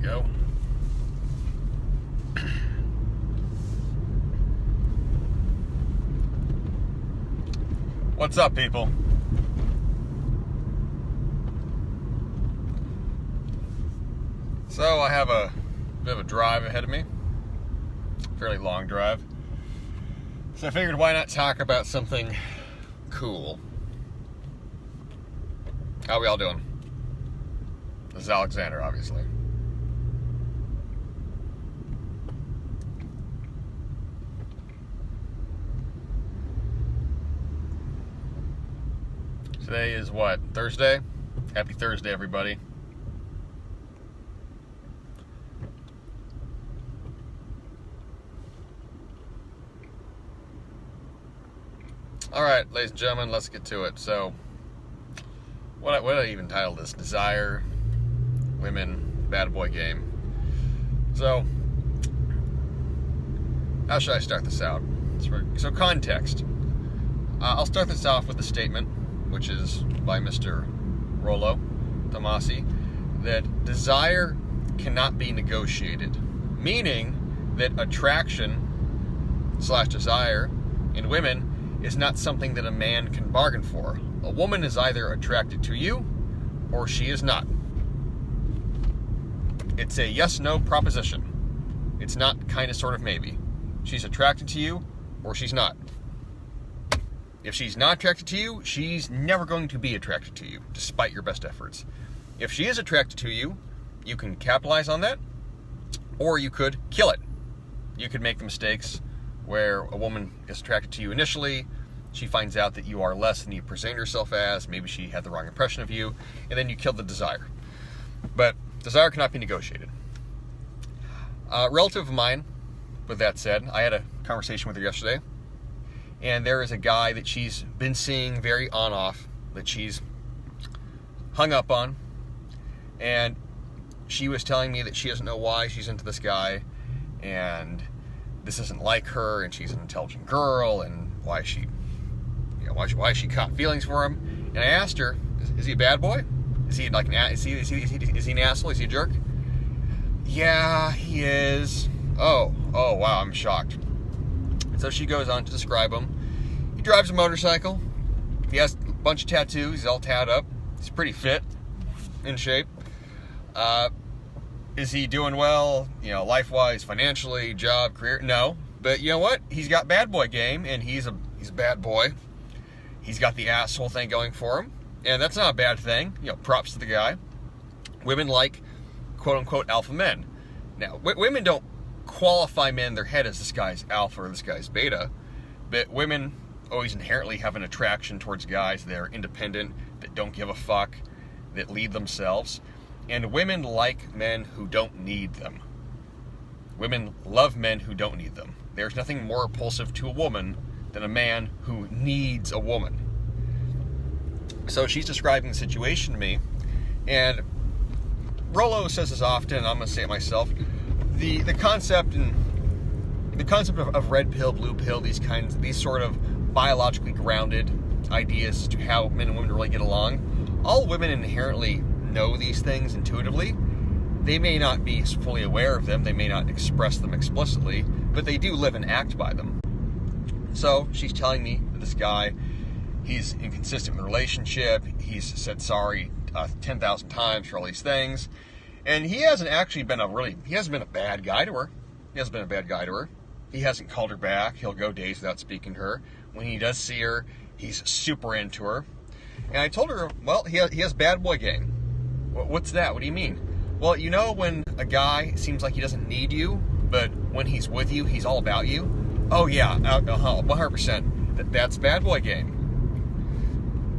go. What's up, people? So I have a bit of a drive ahead of me, fairly long drive. So I figured, why not talk about something cool? How we all doing? This is Alexander, obviously. Today is what? Thursday? Happy Thursday, everybody. Alright, ladies and gentlemen, let's get to it. So, what did I even title this? Desire, Women, Bad Boy Game. So, how should I start this out? So context. I'll start this off with a statement, which is by Mr. Rollo Tomasi, that desire cannot be negotiated, meaning that attraction/desire in women is not something that a man can bargain for. A woman is either attracted to you or she is not. It's a yes-no proposition. It's not kind of, sort of, maybe. She's attracted to you or she's not. If she's not attracted to you, she's never going to be attracted to you, despite your best efforts. If she is attracted to you, you can capitalize on that, or you could kill it. You could make the mistakes where a woman is attracted to you initially, she finds out that you are less than you present yourself as, maybe she had the wrong impression of you, and then you kill the desire. But desire cannot be negotiated. A relative of mine, with that said, I had a conversation with her yesterday, and there is a guy that she's been seeing very on-off, that she's hung up on, and she was telling me that she doesn't know why she's into this guy, and this isn't like her, and she's an intelligent girl, and why she caught feelings for him. And I asked her, is he a bad boy? Is he like is he an asshole? Is he a jerk? Yeah, he is. Oh wow, I'm shocked. So she goes on to describe him. He drives a motorcycle. He has a bunch of tattoos. He's all tatted up. He's pretty fit, in shape. Is he doing well, life-wise, financially, job, career? No. But you know what? He's got bad boy game, and he's a bad boy. He's got the asshole thing going for him, and that's not a bad thing. Props to the guy. Women like, quote-unquote, alpha men. Now, women don't qualify men in their head as this guy's alpha or this guy's beta, but women always inherently have an attraction towards guys that are independent, that don't give a fuck, that lead themselves. And women like men who don't need them. Women love men who don't need them. There's nothing more repulsive to a woman than a man who needs a woman. So she's describing the situation to me, and Rollo says this often, and I'm going to say it myself. The concept of red pill, blue pill, these sort of biologically grounded ideas as to how men and women really get along. All women inherently know these things intuitively. They may not be fully aware of them, they may not express them explicitly, but they do live and act by them. So she's telling me that this guy, he's inconsistent with the relationship, he's said sorry 10,000 times for all these things, and he hasn't been a bad guy to her. He hasn't called her back. He'll go days without speaking to her. When he does see her, he's super into her. And I told her, well, he has bad boy game. What's that? What do you mean? Well, when a guy seems like he doesn't need you, but when he's with you, he's all about you? Oh yeah, 100%. That's bad boy game.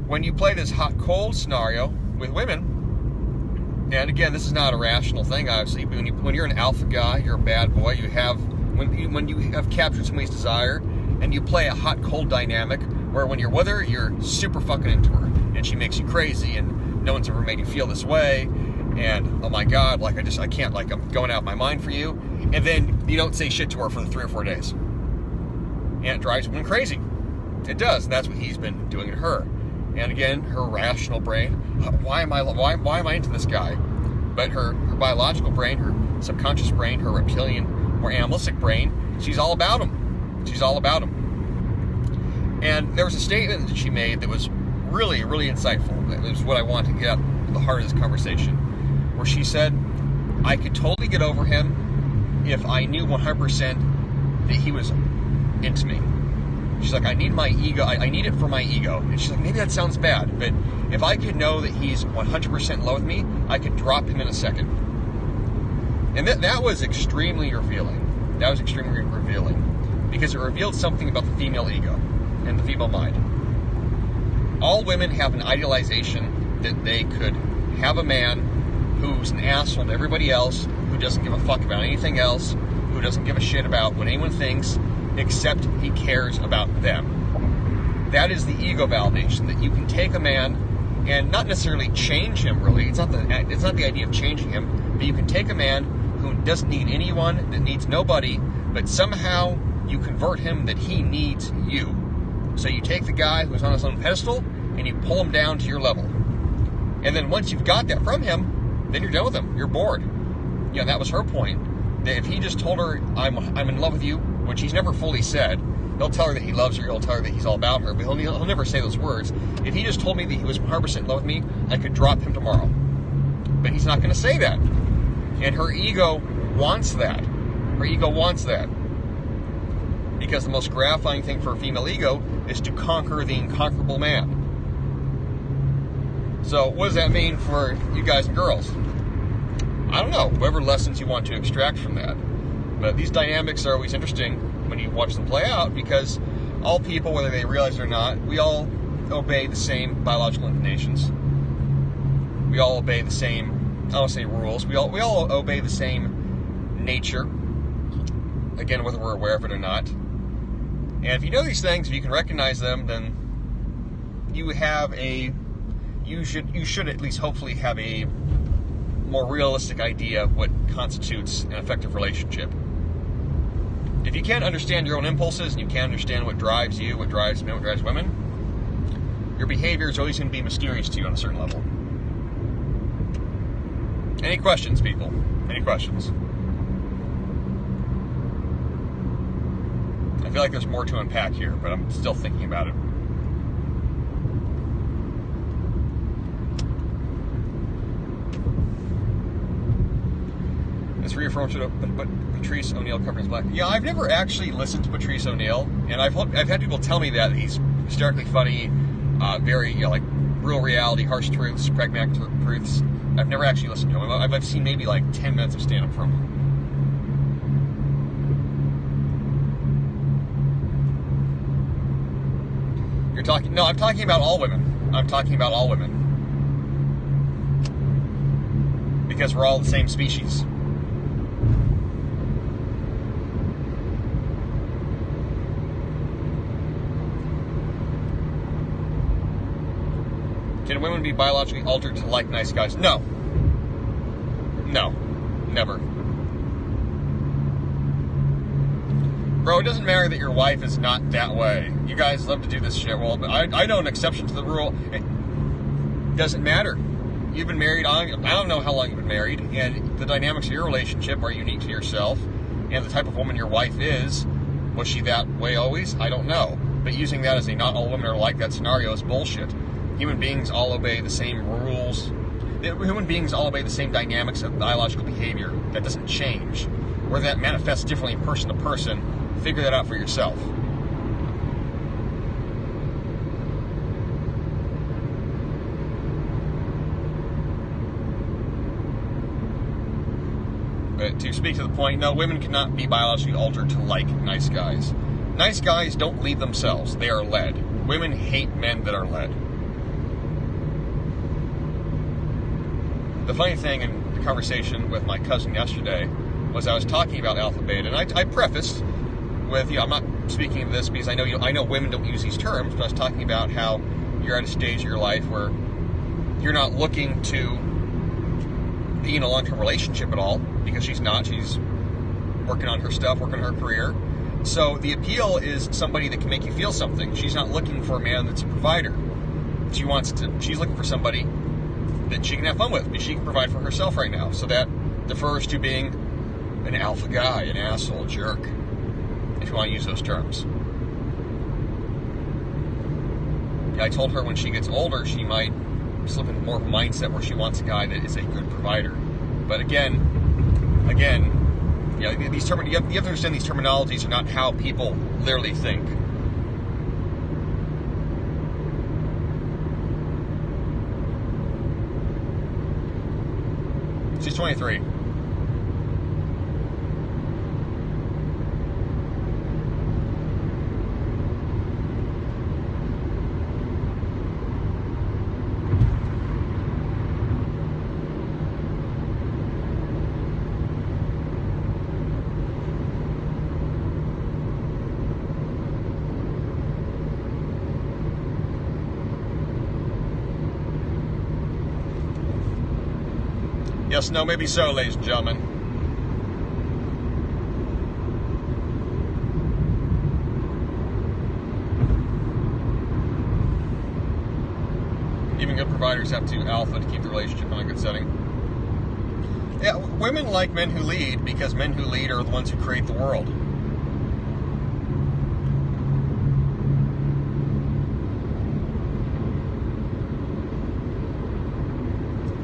When you play this hot-cold scenario with women, and again, this is not a rational thing, obviously, but when you're an alpha guy, you're a bad boy, when you have captured somebody's desire, and you play a hot-cold dynamic, where when you're with her, you're super fucking into her, and she makes you crazy, and no one's ever made you feel this way, and oh my god, I can't, I'm going out of my mind for you, and then you don't say shit to her for 3 or 4 days. And it drives women crazy. It does, and that's what he's been doing to her. And again, her rational brain, why am I into this guy? but her biological brain, her subconscious brain, her reptilian, more animalistic brain, she's all about him. She's all about him. And there was a statement that she made that was really, really insightful. It was what I wanted to get at the heart of this conversation, where she said, I could totally get over him if I knew 100% that he was into me. She's like, I need my ego, I need it for my ego. And she's like, maybe that sounds bad, but if I could know that he's 100% in love with me, I could drop him in a second. And that was extremely revealing. That was extremely revealing, because it revealed something about the female ego and the female mind. All women have an idealization that they could have a man who's an asshole to everybody else, who doesn't give a fuck about anything else, who doesn't give a shit about what anyone thinks, except he cares about them. That is the ego validation, that you can take a man and not necessarily change him, really. It's not the idea of changing him, but you can take a man who doesn't need anyone, that needs nobody, but somehow you convert him that he needs you. So you take the guy who's on his own pedestal and you pull him down to your level. And then once you've got that from him, then you're done with him. You're bored. You know, that was her point. That if he just told her, I'm in love with you, which he's never fully said, he'll tell her that he loves her, he'll tell her that he's all about her, but he'll never say those words. If he just told me that he was 100% in love with me, I could drop him tomorrow. But he's not going to say that. And her ego wants that. Her ego wants that. Because the most gratifying thing for a female ego is to conquer the inconquerable man. So what does that mean for you guys and girls? I don't know, whatever lessons you want to extract from that. But these dynamics are always interesting when you watch them play out, because all people, whether they realize it or not, we all obey the same biological inclinations. We all obey the same, I don't say rules, we all obey the same nature. Again, whether we're aware of it or not. And if you know these things, if you can recognize them, then you should at least hopefully have a more realistic idea of what constitutes an effective relationship. If you can't understand your own impulses, and you can't understand what drives you, what drives men, what drives women, your behavior is always going to be mysterious to you on a certain level. Any questions, people? Any questions? I feel like there's more to unpack here, but I'm still thinking about it. It's reaffirmed, but Patrice O'Neal covering his black. Yeah, I've never actually listened to Patrice O'Neal, and I've had people tell me that he's hysterically funny, very, like real reality, harsh truths, pragmatic truths. I've never actually listened to him. I've seen maybe like 10 minutes of stand-up from him. No, I'm talking about all women. I'm talking about all women. Because we're all the same species. Can women be biologically altered to like nice guys? No. No. Never. Bro, it doesn't matter that your wife is not that way. You guys love to do this shit. Well, I know an exception to the rule. It doesn't matter. You've been married, I don't know how long you've been married, and the dynamics of your relationship are unique to yourself, and the type of woman your wife is, was she that way always? I don't know. But using that as a not all women are like that scenario is bullshit. Human beings all obey the same rules. Human beings all obey the same dynamics of biological behavior. That doesn't change. Whether that manifests differently person to person, figure that out for yourself. But to speak to the point, no, women cannot be biologically altered to like nice guys. Nice guys don't lead themselves. They are led. Women hate men that are led. The funny thing in the conversation with my cousin yesterday was I was talking about alpha beta, and I prefaced with, I'm not speaking of this because I know women don't use these terms, but I was talking about how you're at a stage of your life where you're not looking to be in a long-term relationship at all, because she's not. She's working on her stuff, working on her career. So the appeal is somebody that can make you feel something. She's not looking for a man that's a provider. She's looking for somebody that she can have fun with, that she can provide for herself right now. So that defers to being an alpha guy, an asshole, a jerk, if you want to use those terms. I told her when she gets older, she might slip into more of a mindset where she wants a guy that is a good provider. But again, you know, you have to understand these terminologies are not how people literally think. She's 23. Yes, no, maybe so, ladies and gentlemen. Even good providers have to alpha to keep the relationship in a good setting. Yeah, women like men who lead because men who lead are the ones who create the world.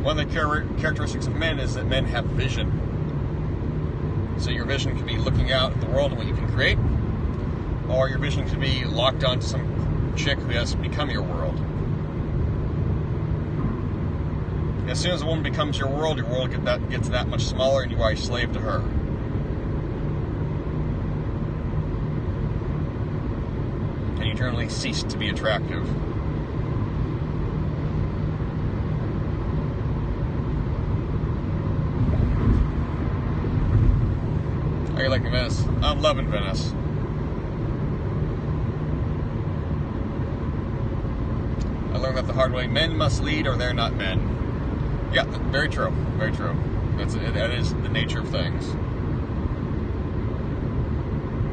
One of the characteristics of men is that men have vision. So your vision could be looking out at the world and what you can create, or your vision could be locked onto some chick who has become your world. As soon as a woman becomes your world gets that much smaller, and you are a slave to her. And you eternally cease to be attractive. How you liking Venice? I'm loving Venice. I learned that the hard way. Men must lead or they're not men. Yeah, very true. Very true. That is the nature of things.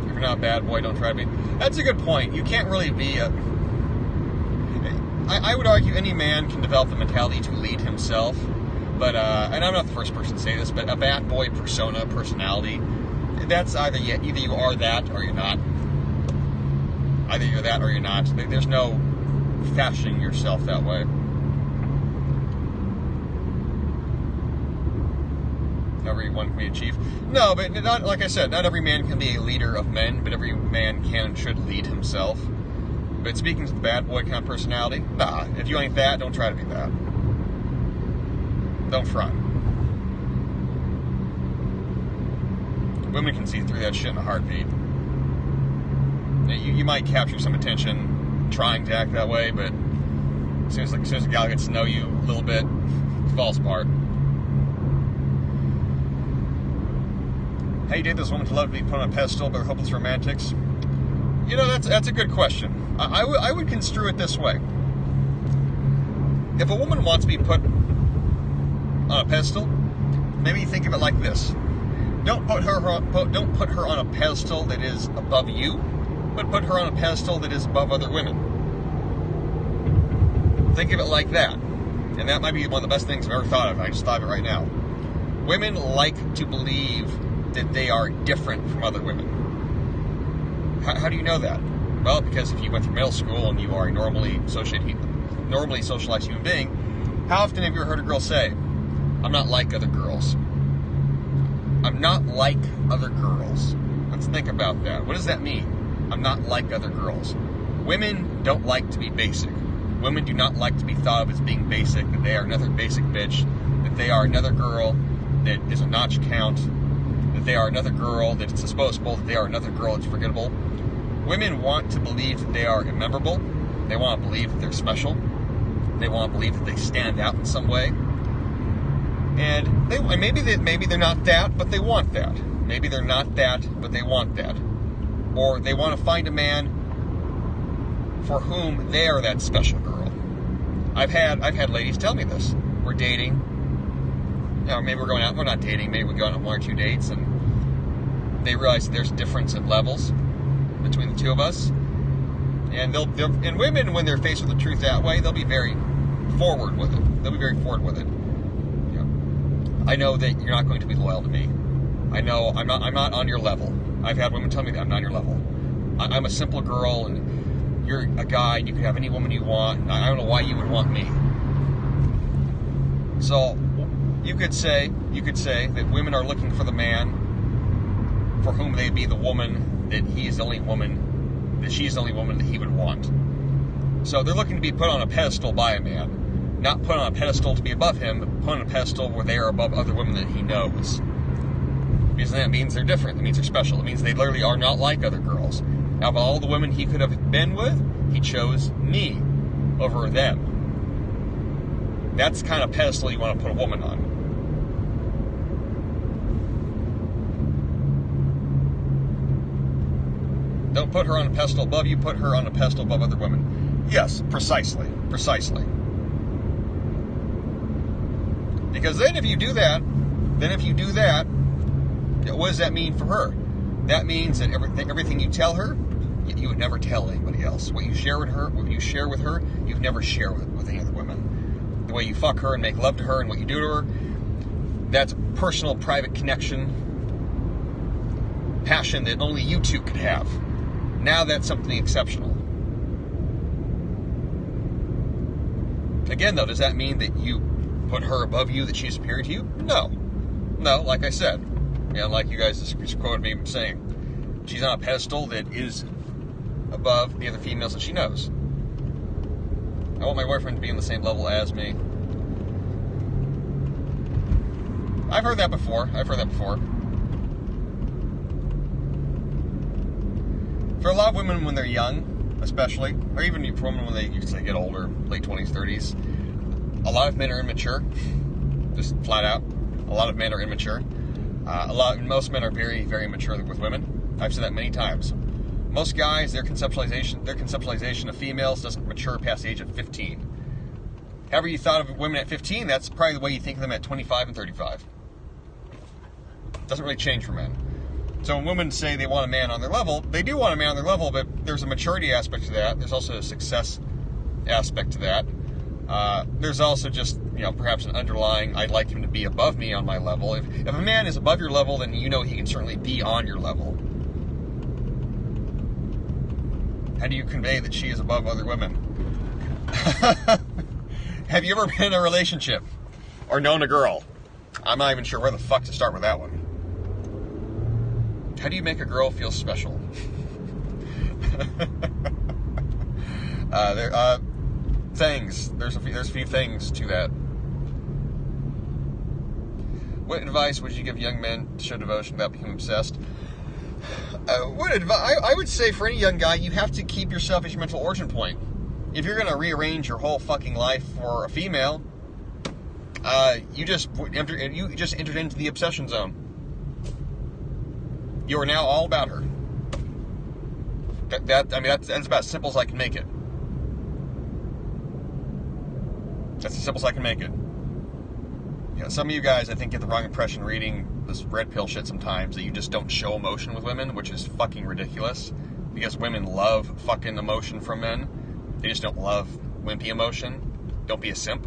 If you're not a bad boy, don't try to be. That's a good point. You can't really be a... I would argue any man can develop the mentality to lead himself. But, and I'm not the first person to say this, but a bad boy persona, personality... That's either you are that or you're not. Either you're that or you're not. There's no fashioning yourself that way. Everyone can be a chief. No, but not, like I said, not every man can be a leader of men, but every man can and should lead himself. But speaking to the bad boy kind of personality, nah, if you ain't that, don't try to be that. Don't front. Women can see through that shit in a heartbeat. You might capture some attention trying to act that way, but as soon as a gal gets to know you a little bit, it falls apart. How you date this woman to love to be put on a pedestal by the hopeless romantics? You know, that's a good question. I would construe it this way. If a woman wants to be put on a pedestal, maybe you think of it like this. Don't put her on a pedestal that is above you, but put her on a pedestal that is above other women. Think of it like that. And that might be one of the best things I've ever thought of. I just thought of it right now. Women like to believe that they are different from other women. How do you know that? Well, because if you went through middle school and you are a normally socialized human being, how often have you ever heard a girl say, "I'm not like other girls"? I'm not like other girls. Let's think about that. What does that mean? I'm not like other girls. Women don't like to be basic. Women do not like to be thought of as being basic, that they are another basic bitch, that they are another girl that is a notch count, that they are another girl that is disposable, that they are another girl that's forgettable. Women want to believe that they are immemorable. They want to believe that they're special. They want to believe that they stand out in some way. And maybe they're not that, but they want that. Maybe they're not that, but they want that. Or they want to find a man for whom they are that special girl. I've had ladies tell me this. We're dating. You know, maybe we're going out. We're not dating. Maybe we go on 1 or 2 dates, and they realize there's a difference in levels between the two of us. And and women, when they're faced with the truth that way, they'll be very forward with it. they'll be very forward with it. You know, I know that you're not going to be loyal to me. I know I'm not on your level. I've had women tell me that I'm not on your level. I'm a simple girl, and you're a guy, and you can have any woman you want. And I don't know why you would want me. So you could say that women are looking for the man for whom they be the woman that she's the only woman that he would want. So they're looking to be put on a pedestal by a man, not put on a pedestal to be above him, but put on a pedestal where they are above other women that he knows. Because that means they're different. It means they're special. It means they literally are not like other girls. Out of all the women he could have been with, he chose me over them. That's the kind of pedestal you want to put a woman on. Don't put her on a pedestal above you, put her on a pedestal above other women. Yes, precisely. Because then if you do that, what does that mean for her? That means that everything you tell her, you would never tell anybody else. What you share with her, you'd never share with any other women. The way you fuck her and make love to her and what you do to her, that's personal, private connection, passion that only you two could have. Now that's something exceptional. Again, though, does that mean that you put her above you, that she's superior to you? No, like I said, like you guys just quoted me saying, she's on a pedestal that is above the other females that she knows. I want my boyfriend to be on the same level as me. I've heard that before. For a lot of women when they're young, especially, or even for women when they get older, late 20s, 30s, a lot of men are immature. Just flat out. A lot of men are immature. Most men are very, very immature with women. I've said that many times. Most guys, their conceptualization of females doesn't mature past the age of 15. However you thought of women at 15, that's probably the way you think of them at 25 and 35. Doesn't really change for men. So when women say they want a man on their level, they do want a man on their level, but there's a maturity aspect to that. There's also a success aspect to that. There's also just, perhaps an underlying, I'd like him to be above me on my level. If a man is above your level, then you know he can certainly be on your level. How do you convey that she is above other women? Have you ever been in a relationship or known a girl? I'm not even sure where the fuck to start with that one. How do you make a girl feel special? There's a few things to that. What advice would you give young men to show devotion without becoming obsessed? I would say for any young guy, you have to keep yourself as your mental origin point. If you're going to rearrange your whole fucking life for a female, you just entered into the obsession zone. You are now all about her. That's about as simple as I can make it. That's as simple as I can make it. Some of you guys, I think, get the wrong impression reading this red pill shit sometimes, that you just don't show emotion with women, which is fucking ridiculous. Because women love fucking emotion from men. They just don't love wimpy emotion. Don't be a simp.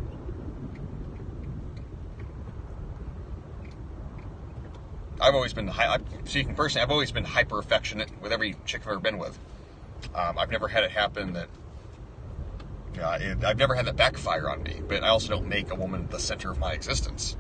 I've always been, speaking personally, I've always been hyper affectionate with every chick I've ever been with. I've never had it happen that, I've never had that backfire on me, but I also don't make a woman the center of my existence.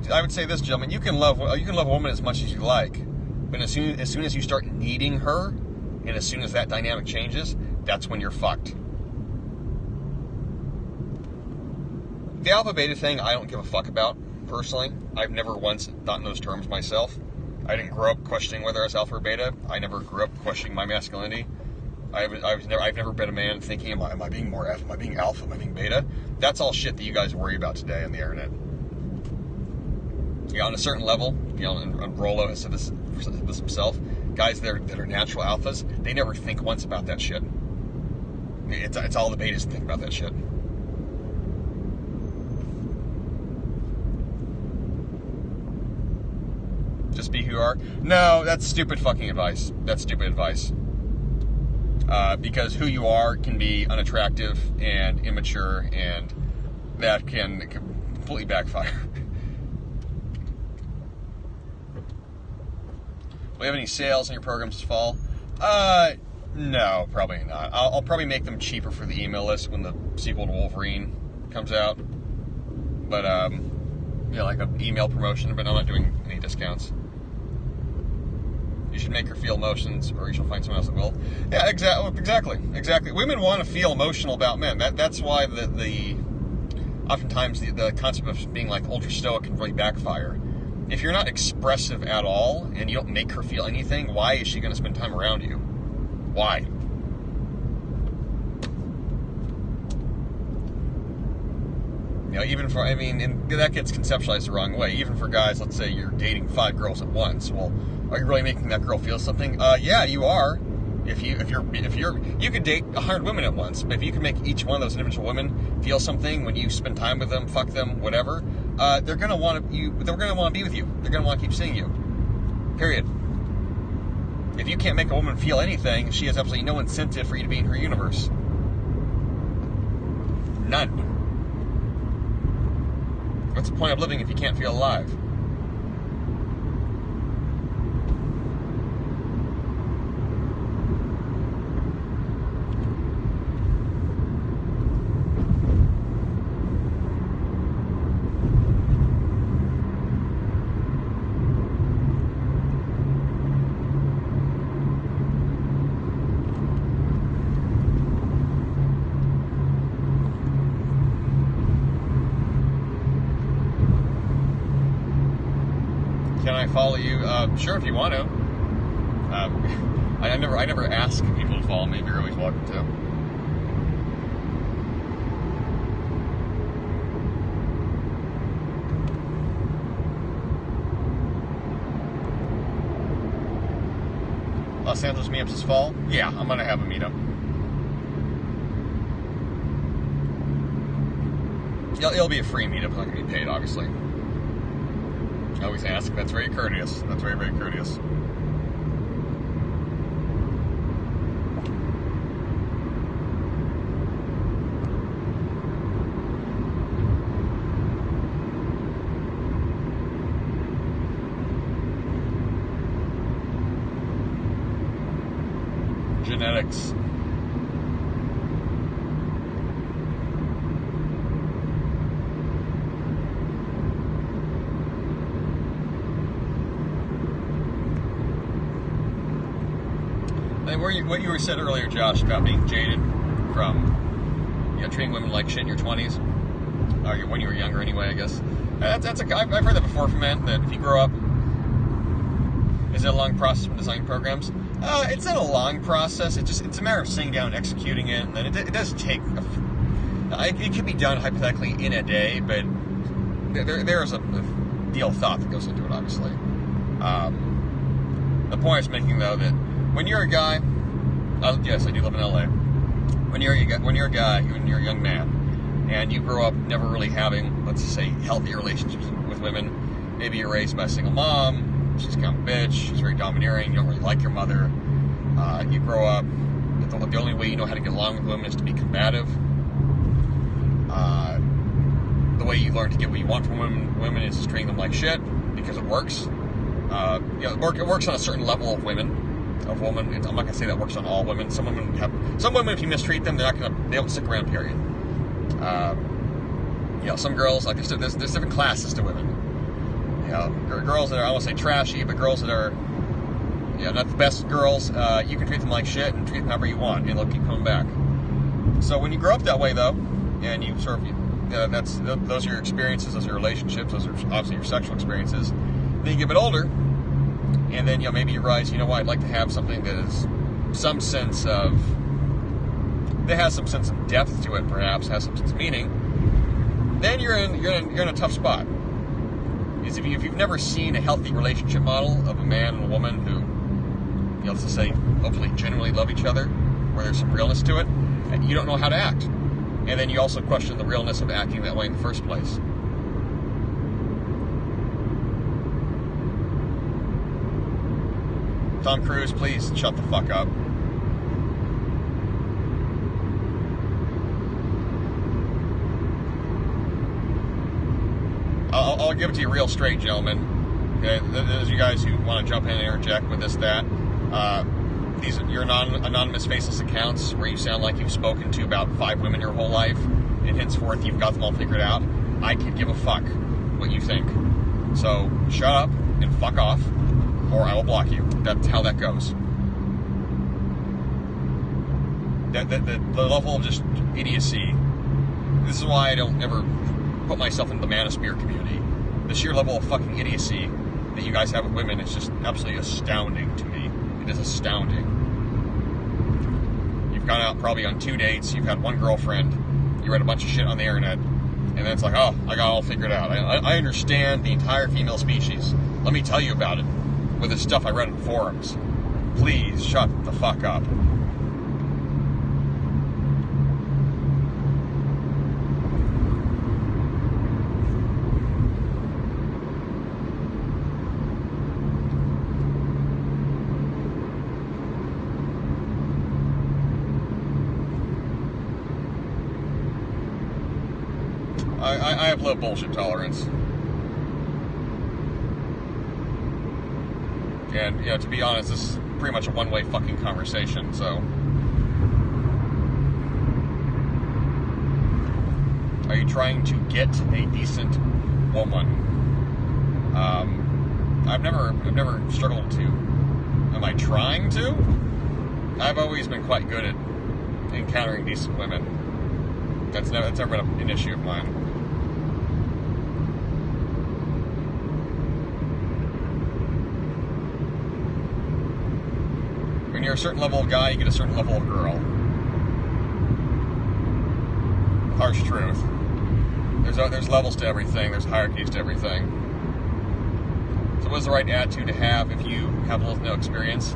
I would say this, gentlemen, you can love a woman as much as you like, but as soon as you start needing her, and as soon as that dynamic changes, that's when you're fucked. The alpha beta thing, I don't give a fuck about, personally. I've never once thought in those terms myself. I didn't grow up questioning whether I was alpha or beta. I never grew up questioning my masculinity. I've never been a man thinking, am I being more alpha? Am I being alpha? Am I being beta? That's all shit that you guys worry about today on the internet. On a certain level, and Rollo has said this himself, guys that are natural alphas, they never think once about that shit. It's all the betas that think about that shit. Just be who you are. No, that's stupid fucking advice. That's stupid advice. Because who you are can be unattractive and immature, and that can completely backfire. Do we have any sales on your programs this fall? No, probably not. I'll probably make them cheaper for the email list when the sequel to Wolverine comes out. But, like an email promotion, but I'm not doing any discounts. You should make her feel emotions, or you shall find someone else that will. Yeah, exactly. Women want to feel emotional about men. That's why oftentimes the concept of being like ultra stoic can really backfire. If you're not expressive at all and you don't make her feel anything, why is she going to spend time around you? Why? Even for, and that gets conceptualized the wrong way. Even for guys, let's say you're dating 5 girls at once. Well, are you really making that girl feel something? Yeah, you are. If you could date 100 women at once, but if you can make each one of those individual women feel something when you spend time with them, fuck them, whatever, they're gonna want to be with you. They're gonna want to keep seeing you. Period. If you can't make a woman feel anything, she has absolutely no incentive for you to be in her universe. None. What's the point of living if you can't feel alive? Can I follow you? Sure, if you want to. I never ask people to follow me, but you're always welcome to. Los Angeles meetups this fall? Yeah, I'm gonna have a meetup. It'll be a free meetup. It's not gonna be paid, obviously. I always ask. That's very courteous. That's very, very courteous. Genetics. What you said earlier, Josh, about being jaded from treating women like shit in your 20s, or when you were younger anyway, I guess. I've heard that before from men, that if you grow up, is it a long process from designing programs? It's not a long process. It's a matter of sitting down and executing it, and then it does take. It can be done hypothetically in a day, but there is a deal of thought that goes into it, obviously. The point I was making, though, that when you're a guy, yes, I do live in LA. When you're a guy, when you're a young man, and you grow up never really having, let's just say, healthy relationships with women, maybe you're raised by a single mom, she's kind of a bitch, she's very domineering, you don't really like your mother, you grow up, the only way you know how to get along with women is to be combative. The way you learn to get what you want from women is just treating them like shit, because it works. It works on a certain level of women. I'm not gonna say that works on all women. Some women, if you mistreat them, they don't stick around. Period. Some girls, like there's different classes to women. Girls that are, I won't say trashy, but girls that are, not the best girls. You can treat them like shit and treat them however you want, and they'll keep coming back. So when you grow up that way, though, and you sort of, those are your experiences, those are your relationships, those are obviously your sexual experiences. Then you get a bit older. And then, maybe you realize, I'd like to have something that is has some sense of depth to it, perhaps, has some sense of meaning, then you're in a tough spot. Because if you've never seen a healthy relationship model of a man and a woman who, let's just say, hopefully genuinely love each other, where there's some realness to it, you don't know how to act. And then you also question the realness of acting that way in the first place. Tom Cruise, please shut the fuck up. I'll give it to you real straight, gentlemen. Okay, those of you guys who want to jump in and interject with this, that. These are your anonymous faceless accounts where you sound like you've spoken to about 5 women your whole life, and henceforth you've got them all figured out. I could give a fuck what you think. So shut up and fuck off, or I will block you. That's how that goes. The level of just idiocy. This is why I don't ever put myself in the manosphere community. The sheer level of fucking idiocy that you guys have with women is just absolutely astounding to me. It is astounding. You've gone out probably on 2 dates, you've had 1 girlfriend, you read a bunch of shit on the internet, and then it's like, oh, I got it all figured out. I understand the entire female species. Let me tell you about it with the stuff I read in forums. Please shut the fuck up. I have low bullshit tolerance. And, you know, to be honest, this is pretty much a one-way fucking conversation, so. Are you trying to get a decent woman? I've never struggled to. Am I trying to? I've always been quite good at encountering decent women. That's never been an issue of mine. When you're a certain level of guy, you get a certain level of girl. Harsh truth. There's levels to everything. There's hierarchies to everything. So what is the right attitude to have if you have little to no experience?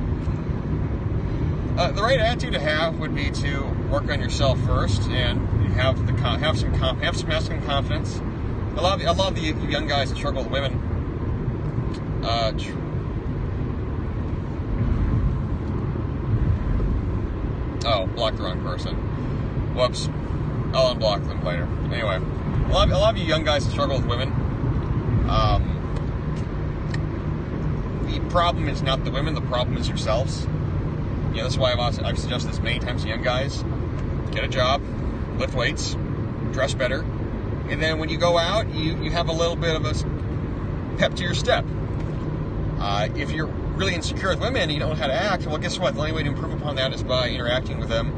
The right attitude to have would be to work on yourself first and have some masculine confidence. A lot of the young guys that struggle with women. Oh, blocked the wrong person. Whoops. I'll unblock them later. Anyway, a lot of you young guys that struggle with women. The problem is not the women. The problem is yourselves. Yeah, that's why I've suggested this many times to young guys. Get a job, lift weights, dress better, and then when you go out, you have a little bit of a pep to your step. If you're really insecure with women and you don't know how to act, well, guess what? The only way to improve upon that is by interacting with them.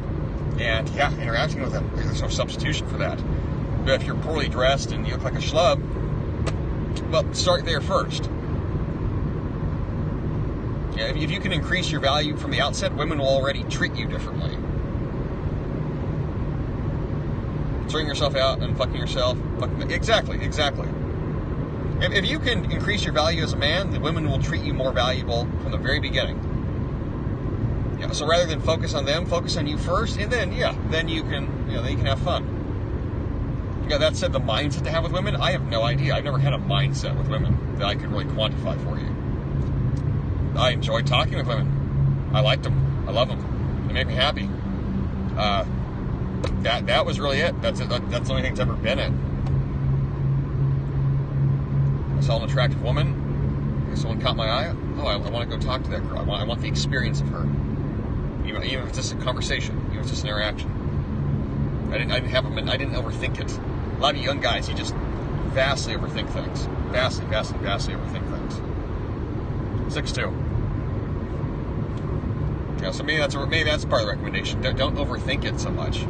And, yeah, interacting with them. There's no substitution for that. But if you're poorly dressed and you look like a schlub, well, start there first. Yeah, if you can increase your value from the outset, women will already treat you differently. Throwing yourself out and fucking yourself. Exactly. If you can increase your value as a man, then women will treat you more valuable from the very beginning. Yeah, so rather than focus on them, focus on you first, and then you can have fun. Yeah, that said, the mindset to have with women, I have no idea. I've never had a mindset with women that I could really quantify for you. I enjoy talking with women. I like them. I love them. They make me happy. That was really it. That's the only thing that's ever been it. I saw an attractive woman. Someone caught my eye. Oh, I want to go talk to that girl. I want the experience of her. Even if it's just a conversation, even if it's just an interaction. I didn't overthink it. A lot of you young guys, you just vastly overthink things. Vastly overthink things. 6'2". Yeah, so maybe that's part of the recommendation. Don't overthink it so much.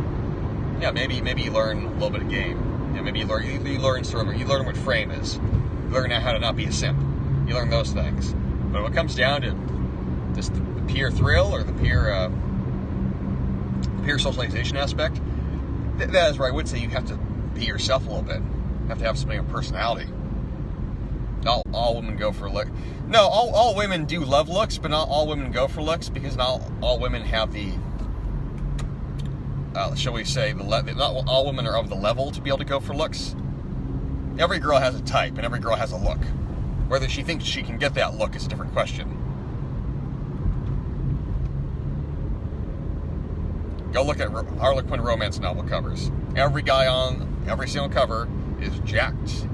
Yeah, maybe you learn a little bit of game. Yeah, maybe you learn what frame is. You learn how to not be a simp. You learn those things. But when it comes down to just the peer thrill or the peer socialization aspect, that is where I would say you have to be yourself a little bit. You have to have something of personality. Not all women go for look. No, all women do love looks, but not all women go for looks because not all women have the, shall we say, not all women are of the level to be able to go for looks. Every girl has a type, and every girl has a look. Whether she thinks she can get that look is a different question. Go look at Harlequin romance novel covers. Every guy on every single cover is jacked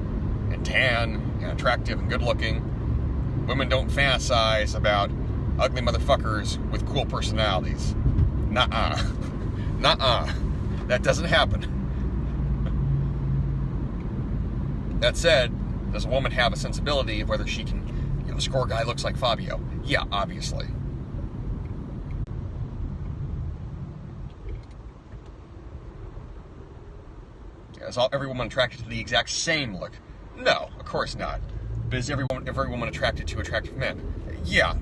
and tan and attractive and good looking. Women don't fantasize about ugly motherfuckers with cool personalities. Nuh-uh. Nuh-uh. That doesn't happen. That said, does a woman have a sensibility of whether she can, score a guy looks like Fabio? Yeah, obviously. Is every woman attracted to the exact same look? No, of course not. But is every woman attracted to attractive men? Yeah,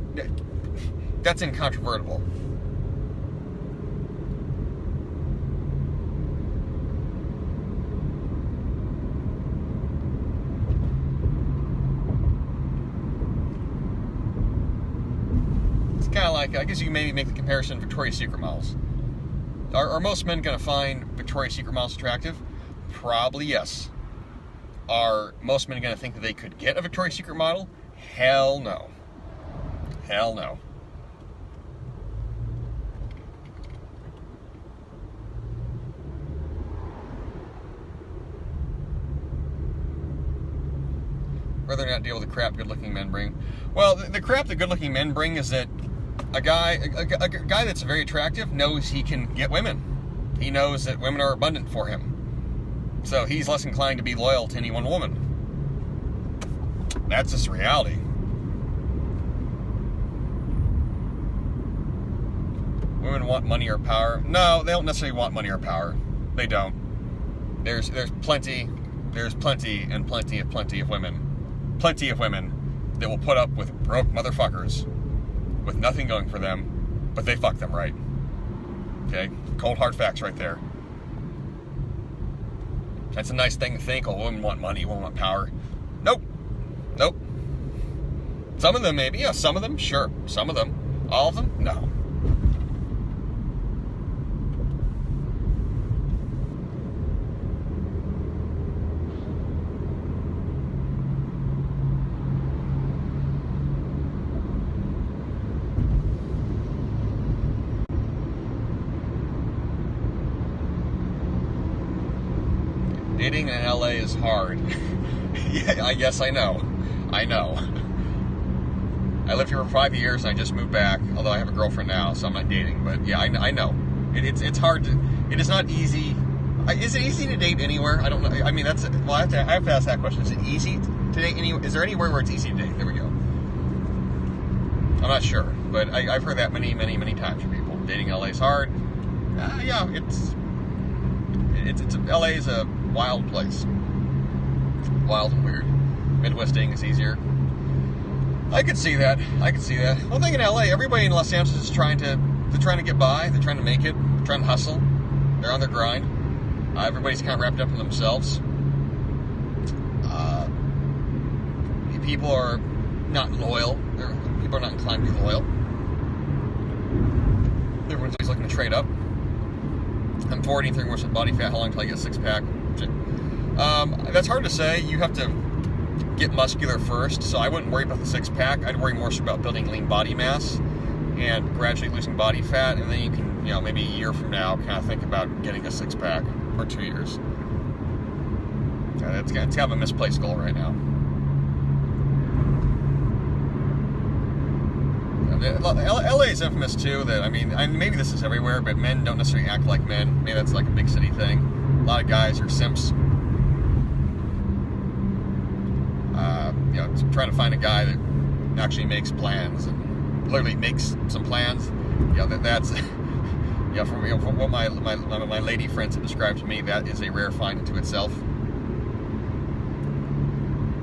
that's incontrovertible. It's kind of like, I guess you can maybe make the comparison to Victoria's Secret models. Are most men going to find Victoria's Secret models attractive? Probably yes. Are most men going to think that they could get a Victoria's Secret model? Hell no. Hell no. Rather not deal with the crap good-looking men bring. Well, the crap that good-looking men bring is that a guy that's very attractive knows he can get women. He knows that women are abundant for him. So he's less inclined to be loyal to any one woman. That's just reality. Women want money or power. No, they don't necessarily want money or power. They don't. There's plenty of women. Plenty of women that will put up with broke motherfuckers with nothing going for them, but they fuck them right. Okay? Cold hard facts right there. That's a nice thing to think. Oh, women want money, women want power. Nope. Nope. Some of them maybe. Yeah, some of them, sure. Some of them. All of them? No. Dating in LA is hard. Yeah, I guess I know. I know. I lived here for 5 years and I just moved back, although I have a girlfriend now, so I'm not dating. But yeah, I know. It's hard to. It is not easy. Is it easy to date anywhere? I don't know. I mean, that's. Well, I have to ask that question. Is it easy to date anywhere? Is there anywhere where it's easy to date? There we go. I'm not sure, but I've heard that many times from people. Dating LA is hard. Yeah, it's LA is a wild place. Wild and weird. Midwest dating is easier. I could see that. One thing in LA, everybody in Los Angeles is trying to get by. They're trying to make it. They're trying to hustle. They're on their grind. Everybody's kind of wrapped up in themselves. People are not loyal. People are not inclined to be loyal. Everyone's always looking to trade up. I'm 43 more percent body fat. How long till I get a six-pack? That's hard to say. You have to get muscular first, so I wouldn't worry about the six-pack. I'd worry more so about building lean body mass and gradually losing body fat, and then you can, maybe a year from now, kind of think about getting a six-pack, or 2 years. It's kind of a misplaced goal right now. LA is infamous too. That maybe this is everywhere, but men don't necessarily act like men. Maybe that's like a big city thing. A lot of guys are simps. Trying to find a guy that actually makes plans and literally makes some plans. That's from what my lady friends have described to me, that is a rare find unto itself.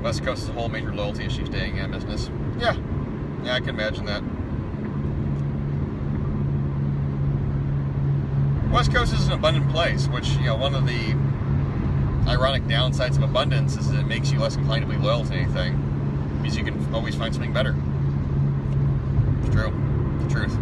West Coast is a whole major loyalty issues dating and business. Yeah, I can imagine that. West Coast is an abundant place, which, one of the ironic downsides of abundance is that it makes you less inclined to be loyal to anything, because you can always find something better. It's true. It's the truth.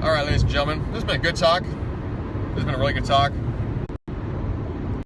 All right, ladies and gentlemen, this has been a good talk. This has been a really good talk.